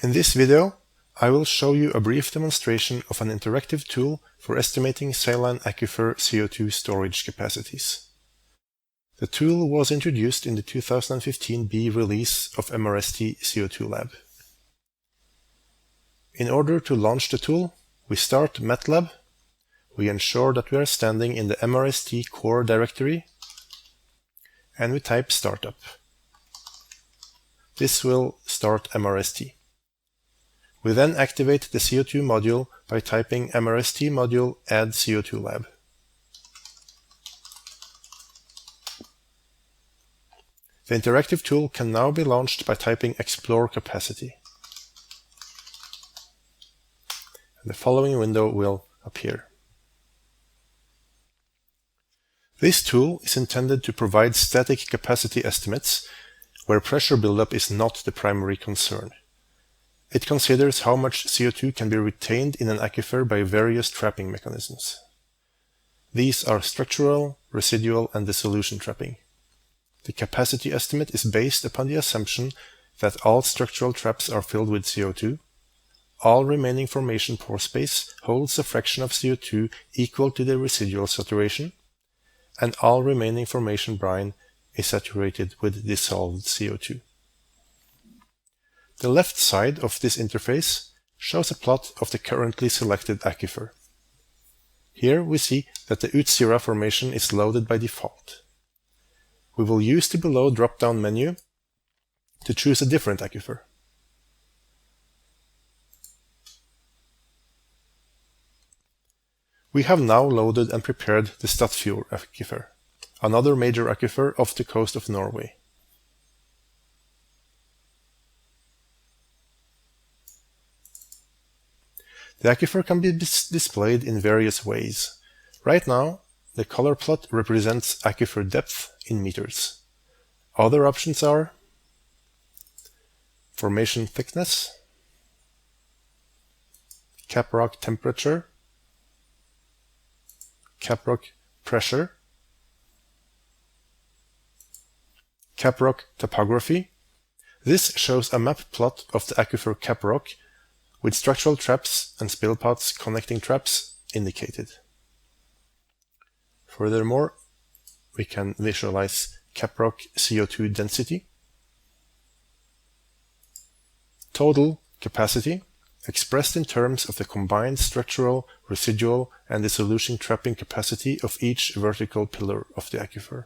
In this video, I will show you a brief demonstration of an interactive tool for estimating saline aquifer CO2 storage capacities. The tool was introduced in the 2015 B release of MRST CO2 Lab. In order to launch the tool, we start MATLAB, we ensure that we are standing in the MRST core directory, and we type startup. This will start MRST. We then activate the CO2 module by typing MRST module add CO2 lab. The interactive tool can now be launched by typing exploreCapacity. The following window will appear. This tool is intended to provide static capacity estimates where pressure buildup is not the primary concern. It considers how much CO2 can be retained in an aquifer by various trapping mechanisms. These are structural, residual, and dissolution trapping. The capacity estimate is based upon the assumption that all structural traps are filled with CO2, all remaining formation pore space holds a fraction of CO2 equal to the residual saturation, and all remaining formation brine is saturated with dissolved CO2. The left side of this interface shows a plot of the currently selected aquifer. Here we see that the Utsira formation is loaded by default. We will use the below drop-down menu to choose a different aquifer. We have now loaded and prepared the Statfjord aquifer, another major aquifer off the coast of Norway. The aquifer can be displayed in various ways. Right now, the color plot represents aquifer depth in meters. Other options are formation thickness, caprock temperature, caprock pressure, caprock topography. This shows a map plot of the aquifer caprock with structural traps and spill paths connecting traps indicated. Furthermore, we can visualize caprock CO2 density, total capacity, expressed in terms of the combined structural, residual, and dissolution trapping capacity of each vertical pillar of the aquifer.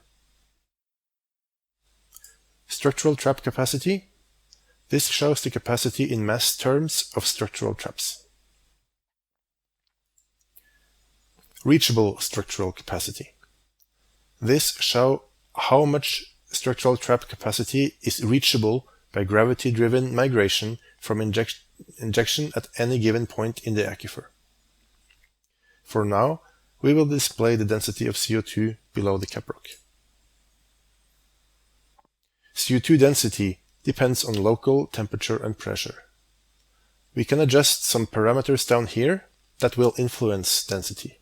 Structural trap capacity. This shows the capacity in mass terms of structural traps. Reachable structural capacity. This shows how much structural trap capacity is reachable by gravity-driven migration from injection at any given point in the aquifer. For now, we will display the density of CO2 below the caprock. CO2 density depends on local temperature and pressure. We can adjust some parameters down here that will influence density.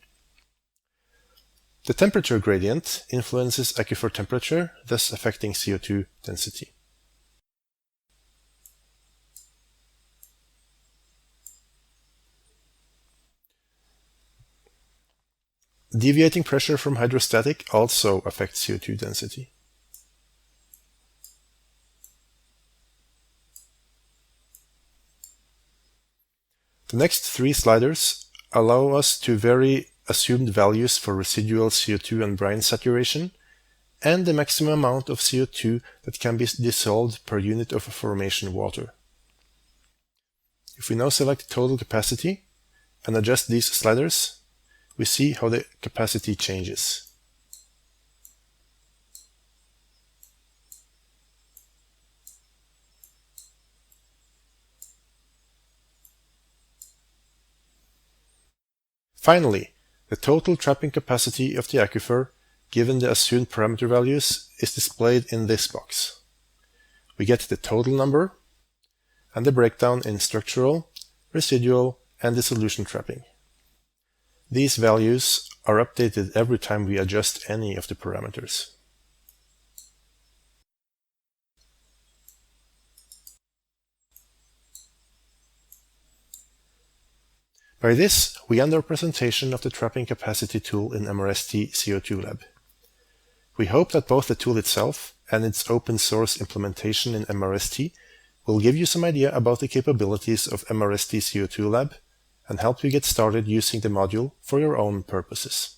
The temperature gradient influences aquifer temperature, thus affecting CO2 density. Deviating pressure from hydrostatic also affects CO2 density. The next three sliders allow us to vary assumed values for residual CO2 and brine saturation and the maximum amount of CO2 that can be dissolved per unit of formation water. If we now select total capacity and adjust these sliders, we see how the capacity changes. Finally, the total trapping capacity of the aquifer, given the assumed parameter values, is displayed in this box. We get the total number and the breakdown in structural, residual, and dissolution trapping. These values are updated every time we adjust any of the parameters. By this, we end our presentation of the trapping capacity tool in MRST CO2 Lab. We hope that both the tool itself and its open source implementation in MRST will give you some idea about the capabilities of MRST CO2 Lab and help you get started using the module for your own purposes.